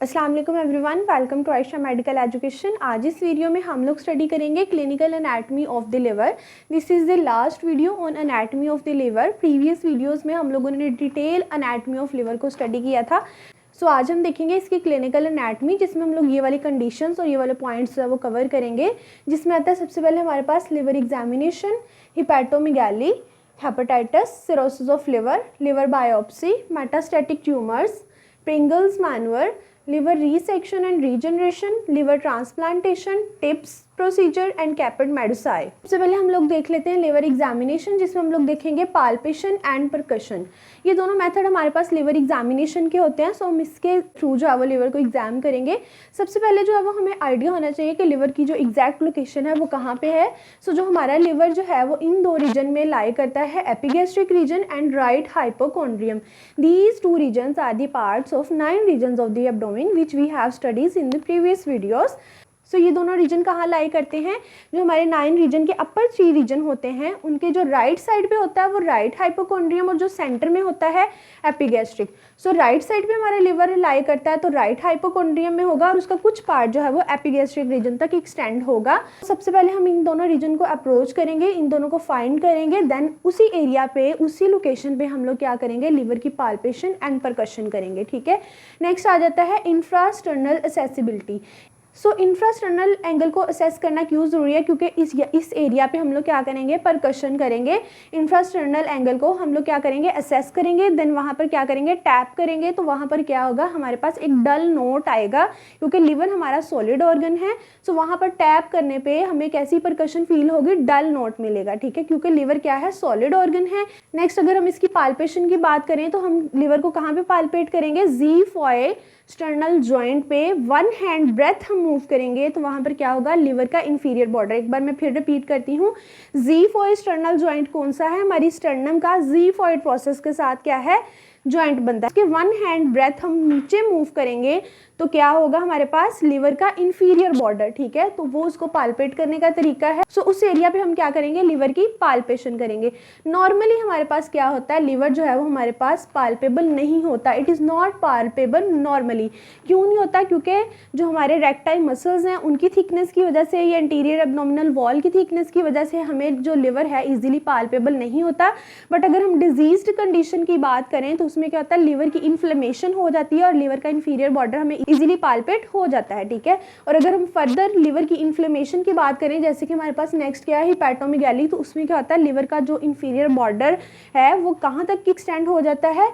अस्सलाम वालेकुम everyone, welcome to Ayesha medical education. आज इस वीडियो में हम लोग स्टडी करेंगे clinical anatomy of the liver. This is the last video on anatomy of the liver. Previous videos में हम लोगों ने डिटेल एनाटमी ऑफ लिवर को स्टडी किया था। सो आज हम देखेंगे इसकी क्लिनिकल एनाटमी, जिसमें हम लोग ये वाली कंडीशंस और ये वाले पॉइंट्स वो कवर करेंगे। जिसमें आता है सबसे पहले हमारे पास liver examination, hepatomegaly, hepatitis, cirrhosis of liver, liver biopsy, metastatic tumours, Pringle's manoeuvre, liver resection and regeneration, liver transplantation, TIPS procedure and caput medusae. सबसे पहले हम लोग देख लेते हैं लिवर एग्जामिनेशन, जिसमें हम लोग देखेंगे पाल्पेशन एंड परकशन। ये दोनों मेथड हमारे पास लिवर एग्जामिनेशन के होते हैं। सो हम इसके थ्रू जो है वो लिवर को एग्जाम करेंगे। सबसे पहले जो है वो हमें आइडिया होना चाहिए कि लिवर की जो एग्जैक्ट लोकेशन है वो कहाँ पे है। सो जो हमारा लिवर जो है वो इन दो रीजन में लाई करता है, epigastric region and right hypochondrium. These two regions are the parts of 9 regions of the abdomen which we have studies in the previous videos. So ये दोनों रीजन कहाँ लाई करते हैं? जो हमारे 9 रीजन के अपर 3 रीजन होते हैं, उनके जो राइट साइड पे होता है वो राइट हाइपोकॉन्ड्रियम, और जो सेंटर में होता है एपिगैस्ट्रिक। सो राइट साइड पे हमारा लिवर लाई करता है तो राइट हाइपोकॉन्ड्रियम में होगा, और उसका कुछ पार्ट जो है वो एपिगैस्ट्रिक रीजन तक एक्सटेंड होगा। सबसे पहले हम इन दोनों रीजन को अप्रोच करेंगे, इन दोनों को फाइंड करेंगे, देन उसी एरिया पे, उसी लोकेशन पे हम लोग क्या करेंगे, लिवर की पाल्पेशन एंड परकशन करेंगे। ठीक है। नेक्स्ट आ जाता है इंफ्रास्टर्नल असेसिबिलिटी। सो इंफ्रास्टर्नल एंगल को असेस करना क्यों ज़रूरी है? क्योंकि इस एरिया पे हम लोग क्या करेंगे, परकशन करेंगे। इंफ्रास्टर्नल एंगल को हम लोग क्या करेंगे, असेस करेंगे, देन वहाँ पर क्या करेंगे, टैप करेंगे। तो वहाँ पर क्या होगा, हमारे पास एक डल नोट आएगा, क्योंकि लिवर हमारा सॉलिड ऑर्गन है। सो वहाँ पर टैप करने पे हमें कैसी परकशन फील होगी, डल नोट मिलेगा। ठीक है, क्योंकि लिवर क्या है, सॉलिड ऑर्गन है। नेक्स्ट अगर हम इसकी पाल्पेशन की बात करें तो हम लिवर को कहाँ पे पाल्पेट करेंगे, ज़ीफॉइड स्टर्नल जॉइंट पे 1 हैंड ब्रेथ हम मूव करेंगे तो वहाँ पर क्या होगा, लिवर का इंफीरियर बॉर्डर। एक बार मैं फिर रिपीट करती हूँ, ज़ीफॉइड स्टर्नल जॉइंट कौन सा है, हमारी स्टर्नम का ज़ीफॉइड प्रोसेस के साथ क्या है, जॉइंट बनता है। इसके 1 हैंड ब्रेथ हम नीचे मूव करेंगे तो क्या होगा, हमारे पास लिवर का इंफीरियर बॉर्डर। ठीक है, तो वो उसको पाल्पेट करने का तरीका है। सो उस एरिया पे हम क्या करेंगे, लिवर की पाल्पेशन करेंगे। नॉर्मली हमारे पास क्या होता है, लिवर जो है वो हमारे पास पाल्पेबल नहीं होता, it is not palpable normally. क्यों नहीं होता? क्योंकि जो हमारे रेक्टाइल मसल्स हैं उनकी थिकनेस की वजह से, या एंटीरियर एब्डोमिनल वॉल की थिकनेस की वजह से हमें जो लिवर है इजीली पाल्पेबल नहीं होता। बट अगर हम डिजीज्ड कंडीशन की बात करें तो उसमें क्या होता है, लिवर की इन्फ्लेमेशन हो जाती है और लिवर का इंफीरियर बॉर्डर हमें इजीली पाल्पेट हो जाता है। ठीक है। और अगर हम फर्दर लिवर की इन्फ्लेमेशन की बात करें, जैसे कि हमारे पास नेक्स्ट क्या है, हिपैटोमेगाली, तो उसमें क्या होता है, लिवर का जो इंफीरियर बॉर्डर है वो कहाँ तक एक्सटेंड हो जाता है,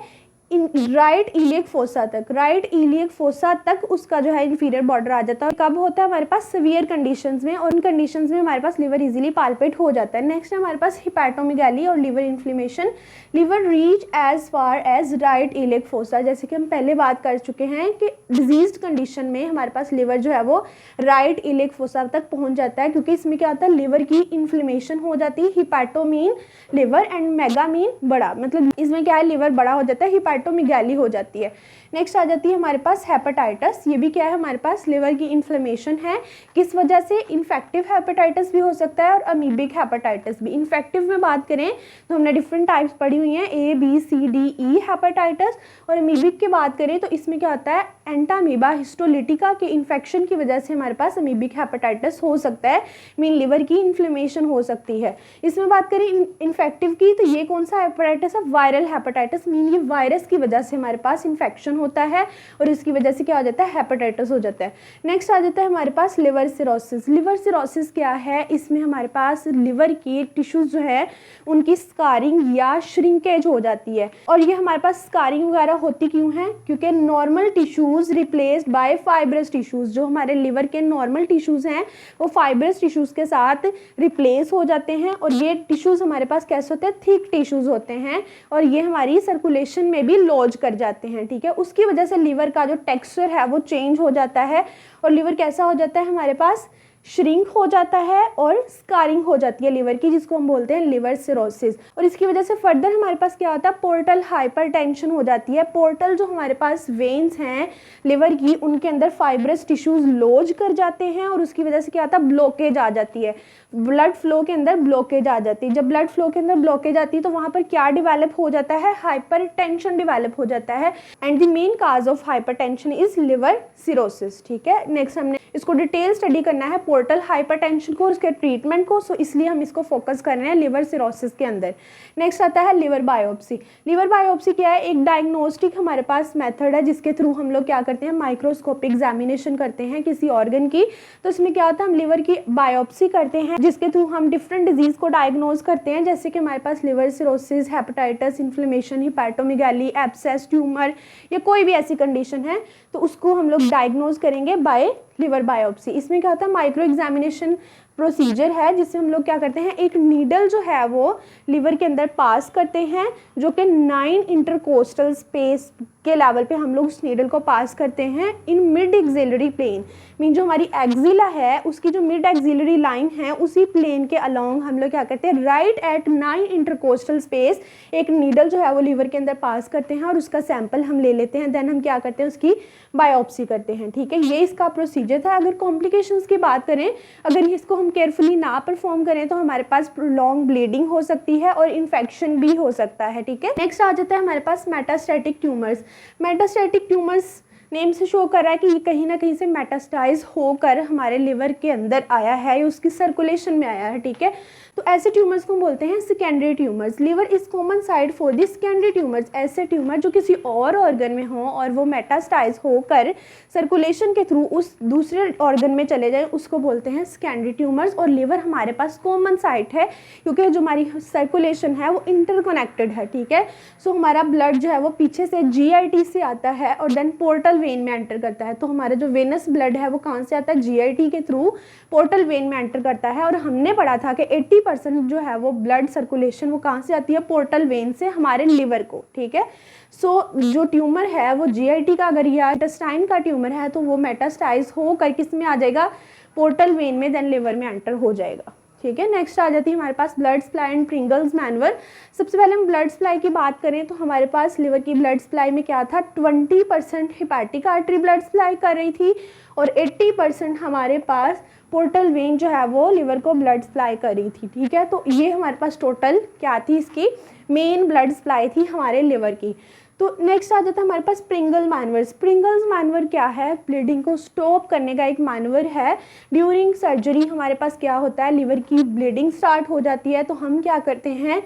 इन राइट इलियक फोसा तक, राइट इलियक फोसा तक उसका जो है इंफीरियर बॉर्डर आ जाता है। कब होता है, हमारे पास सीवियर कंडीशंस में, और उन कंडीशंस में हमारे पास लिवर इजीली पाल्पेट हो जाता है। नेक्स्ट है हमारे पास हिपैटोमेगाली और liver inflammation. Liver reach as far as right iliac fossa. जैसे कि हम पहले बात कर चुके हैं कि डिजीज्ड कंडीशन में हमारे पास लिवर जो है वो राइट इलियक फोसा तक पहुंच जाता है, क्योंकि इसमें क्या होता है, लिवर की इन्फ्लेमेशन हो जाती है। Hepato mean liver and mega mean बड़ा, मतलब इसमें क्या है, लिवर बड़ा हो जाता है, हिपैटोमेगाली हो जाती है। नेक्स्ट आ जाती है हमारे पास हेपेटाइटिस। ये भी क्या है, हमारे पास लिवर की इन्फ्लेमेशन है। किस वजह से? इन्फेक्टिव हेपेटाइटिस भी हो सकता है और अमीबिक हेपेटाइटिस भी। इन्फेक्टिव में बात करें तो हमने डिफरेंट टाइप्स पढ़ी हुई हैं, A, B, C, D, E hepatitis. और अमीबिक की बात करें तो इसमें क्या होता है, एंटामीबा हिस्टोलिटिका के इन्फेक्शन की वजह से हमारे पास अमीबिक हेपेटाइटिस हो सकता है, मीन लिवर की इन्फ्लेमेशन हो सकती है। इसमें बात करें इन्फेक्टिव की तो ये कौन सा हेपेटाइटिस है, वायरल हेपेटाइटिस, मीन ये वायरस की वजह से हमारे पास इन्फेक्शन होता है और इसकी वजह से क्या हो जाता है, हेपेटाइटिस हो जाता है। नेक्स्ट आ जाता है हमारे पास लिवर सिरोसिस। लिवर सिरोसिस क्या है, इसमें हमारे पास लिवर की टिश्यूज जो है उनकी स्कारिंग या श्रिंकेज हो जाती है। और ये हमारे पास स्कारिंग वगैरह होती क्यों है? क्योंकि normal tissues replaced by fibrous tissues. जो हमारे लिवर के नॉर्मल टिश्यूज हैं वो फाइब्रस टिश्यूज के साथ रिप्लेस हो जाते हैं, और ये टिश्यूज हमारे पास कैसे होते हैं, थिक टिश्यूज होते हैं, और ये हमारी सर्कुलेशन में भी लॉज कर जाते हैं। ठीक है, उसकी वजह से लिवर का जो टेक्सचर है वो चेंज हो जाता है और लिवर कैसा हो जाता है, हमारे पास श्रिंक हो जाता है और स्कारिंग हो जाती है लिवर की, जिसको हम बोलते हैं लिवर सिरोसिस। और इसकी वजह से फर्दर हमारे पास क्या होता है, पोर्टल हाइपरटेंशन हो जाती है। पोर्टल जो हमारे पास वेन्स हैं लिवर की, उनके अंदर फाइब्रस टिश्यूज लॉज कर जाते हैं और उसकी वजह से क्या होता है, ब्लॉकेज आ जाती है, ब्लड फ्लो के अंदर ब्लॉकेज आ जाती है। जब ब्लड फ्लो के अंदर ब्लॉकेज आती है तो वहाँ पर क्या डेवलप हो जाता है, हाइपरटेंशन डेवलप हो जाता है। And the main cause of hypertension is liver cirrhosis. ठीक है, नेक्स्ट हमने इसको डिटेल स्टडी करना है पोर्टल हाइपरटेंशन को और उसके ट्रीटमेंट को, सो इसलिए हम इसको फोकस कर रहे हैं लिवर सिरोसिस के अंदर। नेक्स्ट आता है लिवर बायोप्सी। लिवर बायोप्सी क्या है, एक डायग्नोस्टिक हमारे पास मेथड है जिसके थ्रू हम लोग क्या करते हैं, माइक्रोस्कोपिक एग्जामिनेशन करते हैं किसी ऑर्गन की। तो इसमें क्या होता है, हम लिवर की बायोप्सी करते हैं जिसके थ्रू हम डिफरेंट डिजीज को डायग्नोज करते हैं, जैसे कि हमारे पास liver cirrhosis, hepatitis, inflammation, hepatomegaly, abscess, tumour या कोई भी ऐसी कंडीशन है तो उसको हम लोग डायग्नोज करेंगे बाय लिवर बायोप्सी। इसमें क्या होता है, माइक्रो एग्जामिनेशन प्रोसीजर है जिससे हम लोग क्या करते हैं, एक नीडल जो है वो लिवर के अंदर पास करते हैं, जो कि 9 इंटरकोस्टल स्पेस के लेवल पे हम लोग उस नीडल को पास करते हैं in mid axillary plane. Mean जो हमारी एक्सिला है उसकी जो मिड एक्सिलरी लाइन है उसी प्लेन के अलोंग हम लोग क्या करते हैं, राइट एट 9 इंटरकोस्टल स्पेस एक नीडल जो है वो लिवर के अंदर पास करते हैं और उसका सैंपल हम ले लेते हैं। देन हम क्या करते हैं, उसकी बायोप्सी करते हैं। ठीक है, ये इसका प्रोसीजर था। अगर कॉम्प्लिकेशंस की बात करें, अगर इसको हम केयरफुली ना परफॉर्म करें तो हमारे पास प्रोलॉन्ग ब्लीडिंग हो सकती है और इन्फेक्शन भी हो सकता है। ठीक है, नेक्स्ट आ जाता है हमारे पास metastatic tumours. Metastatic tumours name से शो कर रहा है कि ये कहीं ना कहीं से मेटास्टाइज होकर हमारे लिवर के अंदर आया है या उसकी सर्कुलेशन में आया है। ठीक है, तो ऐसे ट्यूमर्स को बोलते हैं secondary tumours. Liver is common site for the secondary tumours. ऐसे ट्यूमर जो किसी और ऑर्गन में हो और वो मेटास्टाइज होकर सर्कुलेशन के थ्रू उस दूसरे ऑर्गन में चले जाए उसको बोलते हैं सेकेंडरी ट्यूमर्स। और लिवर हमारे पास कॉमन साइट है क्योंकि जो हमारी सर्कुलेशन है वो इंटरकनेक्टेड है। ठीक है, सो हमारा ब्लड जो है वो पीछे से GIT से आता है और देन पोर्टल वेन में एंटर करता है। तो हमारा जो वेनस ब्लड है वो कहाँ से आता है, GIT के थ्रू पोर्टल वेन में एंटर करता है। और हमने पढ़ा था कि 80% जो है वो ब्लड सर्कुलेशन वो कहाँ से आती है, पोर्टल वेन से हमारे लिवर को। ठीक है, सो जो ट्यूमर है वो GIT का अगर या इंटेस्टाइन का ट्यूमर है तो वो मेटास्टाइज होकर किस में आ जाएगा, पोर्टल वेन में, देन लिवर में एंटर हो जाएगा। ठीक है, नेक्स्ट आ जाती है हमारे पास blood supply and Pringle's manual. सबसे पहले हम ब्लड सप्लाई की बात करें तो हमारे पास लिवर की ब्लड सप्लाई में क्या था, 20% हिपैटिक आर्टरी ब्लड सप्लाई कर रही थी और 80% हमारे पास पोर्टल वेन जो है वो लिवर को ब्लड सप्लाई कर रही थी। ठीक है, तो ये हमारे पास टोटल क्या थी, इसकी मेन ब्लड सप्लाई थी हमारे लिवर की। तो नेक्स्ट आ जाता है हमारे पास प्रिंगल मैनवर। प्रिंगल्स मैनवर क्या है, ब्लीडिंग को स्टॉप करने का एक मैनवर है। ड्यूरिंग सर्जरी हमारे पास क्या होता है, लिवर की ब्लीडिंग स्टार्ट हो जाती है तो हम क्या करते हैं,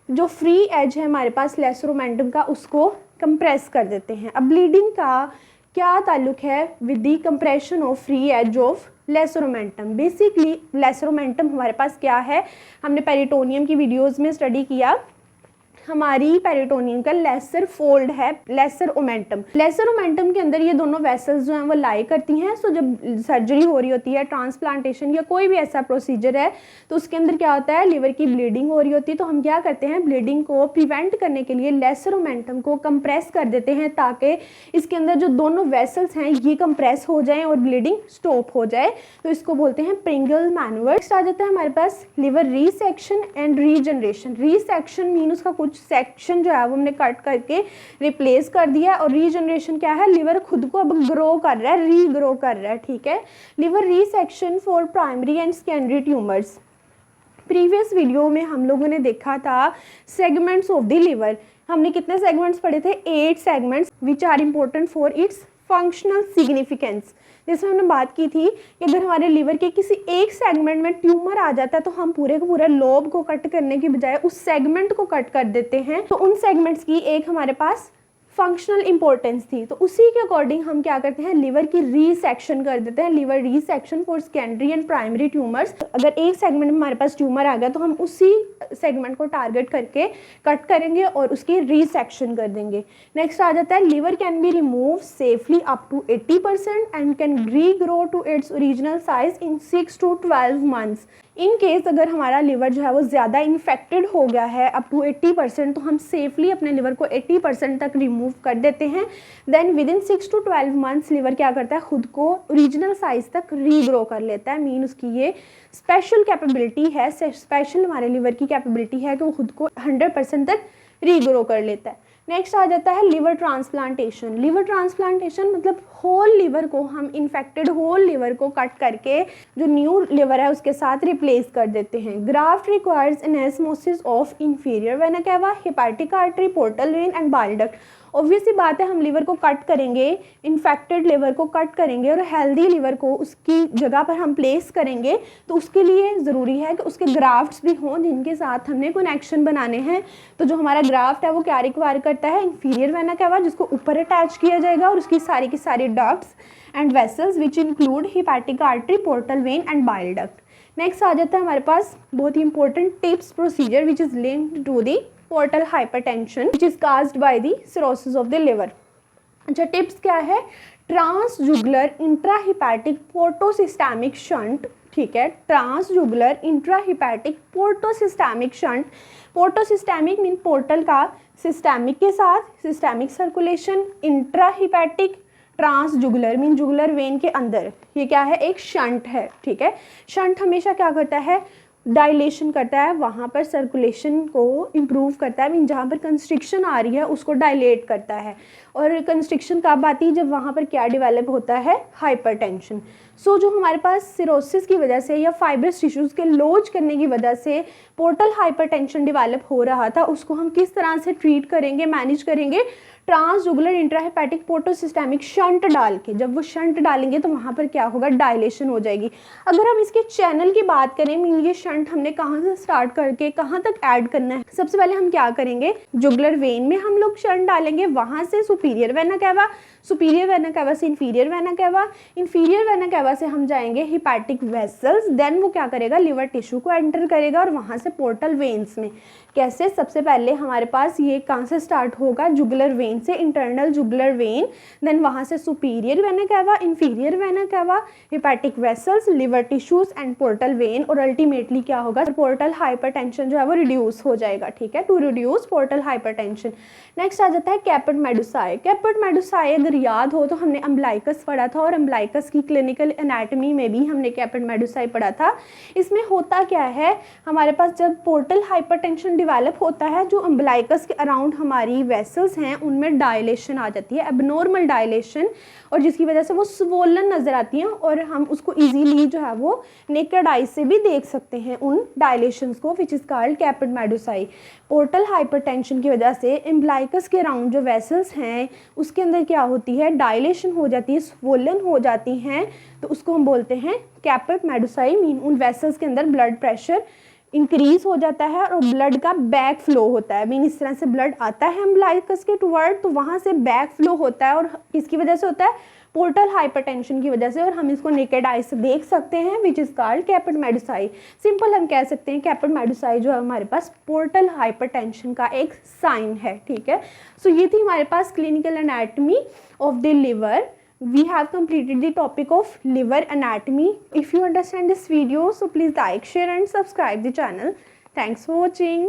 जो फ्री एज है हमारे पास लेसरोमेंटम का उसको कंप्रेस कर देते हैं। अब ब्लीडिंग का क्या ताल्लुक है with the compression of free edge of lesser omentum. Basically lesser omentum हमारे पास क्या है, हमने पेरिटोनियम की वीडियोज़ में स्टडी किया, हमारी पेरिटोनियम का लेसर फोल्ड है लेसर ओमेंटम। लेसर ओमेंटम के अंदर ये दोनों वेसल्स जो हैं वो लाई करती हैं। सो जब सर्जरी हो रही होती है, ट्रांसप्लांटेशन या कोई भी ऐसा प्रोसीजर है तो उसके अंदर क्या होता है, लिवर की ब्लीडिंग हो रही होती है तो हम क्या करते हैं, ब्लीडिंग को प्रिवेंट करने के लिए लेसर ओमेंटम को कंप्रेस कर देते हैं ताकि इसके अंदर जो दोनों वेसल्स हैं ये कंप्रेस हो जाएं और ब्लीडिंग स्टॉप हो जाए। तो इसको बोलते हैं प्रिंगल मैनुअर। नेक्स्ट आ जाता है हमारे पास liver resection and regeneration. रीसेक्शन mean उसका कुछ सेक्शन जो है वो हमने कट करके रिप्लेस कर दिया और रीजनरेशन क्या है, लिवर खुद को अब ग्रो कर रहा है, रीग्रो कर रहा है। ठीक है, liver resection for primary and secondary tumours. Previous video में हम लोगों ने देखा था सेगमेंट्स ऑफ द लिवर। हमने कितने सेगमेंट्स पढ़े थे, 8 segments which are important for its functional significance. जिसमें हमने बात की थी कि अगर हमारे लिवर के किसी एक सेगमेंट में ट्यूमर आ जाता है तो हम पूरे का पूरा लोब को कट करने की बजाय उस सेगमेंट को कट कर देते हैं। तो उन सेगमेंट्स की एक हमारे पास फंक्शनल इंपॉर्टेंस थी, तो उसी के अकॉर्डिंग हम क्या करते हैं, लिवर की रीसेक्शन कर देते हैं। Liver resection for secondary and primary tumours. अगर एक सेगमेंट में हमारे पास ट्यूमर आ गया तो हम उसी सेगमेंट को टारगेट करके कट करेंगे और उसकी रीसेक्शन कर देंगे। नेक्स्ट आ जाता है liver can be remove safely up to 80% and can regrow to its original size in 6 to 12 months। In case अगर हमारा लिवर जो है वो ज़्यादा इन्फेक्टेड हो गया है अप टू 80%, तो हम सेफली अपने लिवर को 80% तक रिमूव रिमूव कर देते हैं। Then within 6 to 12 months liver क्या करता है, खुद को ओरिजिनल साइज तक रीग्रो कर लेता है। मीन उसकी ये स्पेशल कैपेबिलिटी है, स्पेशल हमारे लिवर की कैपेबिलिटी है कि वो खुद को 100% तक रीग्रो कर लेता है। नेक्स्ट आ जाता है लिवर ट्रांसप्लांटेशन। लिवर ट्रांसप्लांटेशन मतलब होल लिवर को हम इन्फेक्टेड होल लिवर को कट करके जो न्यू लिवर है उसके साथ रिप्लेस कर देते हैं। Graft requires anastomosis of inferior vena cava, hepatic artery, portal vein and bile duct. Obvious सी बात है, हम लिवर को कट करेंगे, इन्फेक्टेड लिवर को कट करेंगे और हेल्दी लिवर को उसकी जगह पर हम प्लेस करेंगे, तो उसके लिए ज़रूरी है कि उसके ग्राफ्ट्स भी हों जिनके साथ हमने कनेक्शन बनाने हैं। तो जो हमारा ग्राफ्ट है वो क्या रिक्वायर करता है, इंफीरियर वेना कैवा जिसको ऊपर अटैच किया जाएगा और उसकी सारी की सारी ducts and vessels which include hepatic artery, portal vein and bile duct. Next आ जाता है हमारे पास बहुत ही important TIPS procedure which is linked to the portal hypertension which is caused by the cirrhosis of the liver. अच्छा, TIPS क्या है, ट्रांसजुगुलर इंट्राहिपैटिक पोर्टोसिस्टेमिक शंट, ठीक है, transjugular intrahepatic portosystemic shunt. Portosystemic mean portal का systemic के साथ systemic circulation, intrahepatic, transjugular mean jugular vein के अंदर, ये क्या है, एक शंट है, ठीक है। शंट हमेशा क्या करता है, डायलेशन करता है, वहाँ पर सर्कुलेशन को इम्प्रूव करता है, मीन जहाँ पर कंस्ट्रिक्शन आ रही है उसको डायलेट करता है। और कंस्ट्रिक्शन कब आती है, जब वहाँ पर क्या डेवलप होता है, हाइपरटेंशन। सो जो हमारे पास सिरोसिस की वजह से या फाइब्रस टिश्यूज़ के लोच करने की वजह से पोर्टल हाइपरटेंशन डेवलप हो रहा था, उसको हम किस तरह से ट्रीट करेंगे, मैनेज करेंगे, ट्रांसजुगुलर इंट्राहेपेटिक पोर्टोसिस्टेमिक शंट डाल के। जब वो शंट डालेंगे तो वहाँ पर क्या होगा, डायलेशन हो जाएगी। अगर हम इसके चैनल की बात करें, मीन ये शंट हमने कहाँ से स्टार्ट करके कहाँ तक ऐड करना है, सबसे पहले हम क्या करेंगे, जुगुलर वेन में हम लोग शंट डालेंगे, वहाँ से superior vena cava, superior vena cava से inferior vena cava, inferior vena cava से हम जाएंगे हिपैटिक वेसल्स, देन वो क्या करेगा, लिवर टिश्यू को एंटर करेगा और वहाँ से पोर्टल वेन्स में। कैसे, सबसे पहले हमारे पास ये कहाँ से स्टार्ट होगा, जुगुलर वेन से, इंटरनल जुगुलर वेन, देन वहाँ से superior vena cava, inferior vena cava, hepatic vessels, liver tissues and portal vein, और अल्टीमेटली क्या होगा, पोर्टल हाइपरटेंशन जो है वो रिड्यूस हो जाएगा, ठीक है, to reduce portal hypertension. Next आ जाता है कैपेट मेडुसाई। कैपेट मेडुसाई अगर याद हो तो हमने अम्बलाइकस पढ़ा था, और अम्बलाइकस की क्लिनिकल एनाटमी में भी हमने कैपेट मेडुसाई पढ़ा था। इसमें होता क्या है, हमारे पास जब पोर्टल हाइपरटेंशन डेवलप होता है, जो अम्बलाइकस के अराउंड हमारी वेसल्स हैं उनमें डायलेशन आ जाती है, एबनॉर्मल डायलेशन, और जिसकी वजह से वो स्वोलन नजर आती हैं और हम उसको इजीली जो है वो नेकेड आई से भी देख सकते हैं उन डायलेशंस को, which is called caput medusae. Portal hypertension की वजह से अम्बलाइकस के अराउंड जो वेसल्स हैं उसके अंदर क्या होती है, डायलेशन हो जाती है, स्वोलन हो जाती हैं, तो उसको हम बोलते हैं कैपेट मेडुसाई। मीन उन वेसल्स के अंदर ब्लड प्रेशर इंक्रीज हो जाता है और ब्लड का बैक फ्लो होता है। मीन इस तरह से ब्लड आता है अम्बलाइकस के टुवर्ड, तो वहाँ से बैक फ्लो होता है, और किसकी वजह से होता है, पोर्टल हाइपरटेंशन की वजह से, और हम इसको नेकेड आई से देख सकते हैं, विच इज़ कॉल्ड कैपेट मेडुसाई। सिंपल हम कह सकते हैं कैपेट मेडुसाई जो है हमारे पास पोर्टल हाइपरटेंशन का एक साइन है, ठीक है। सो ये थी हमारे पास clinical anatomy of the liver. We have completed the topic of liver anatomy. If you understand this video, so please like, share and subscribe the channel. Thanks for watching.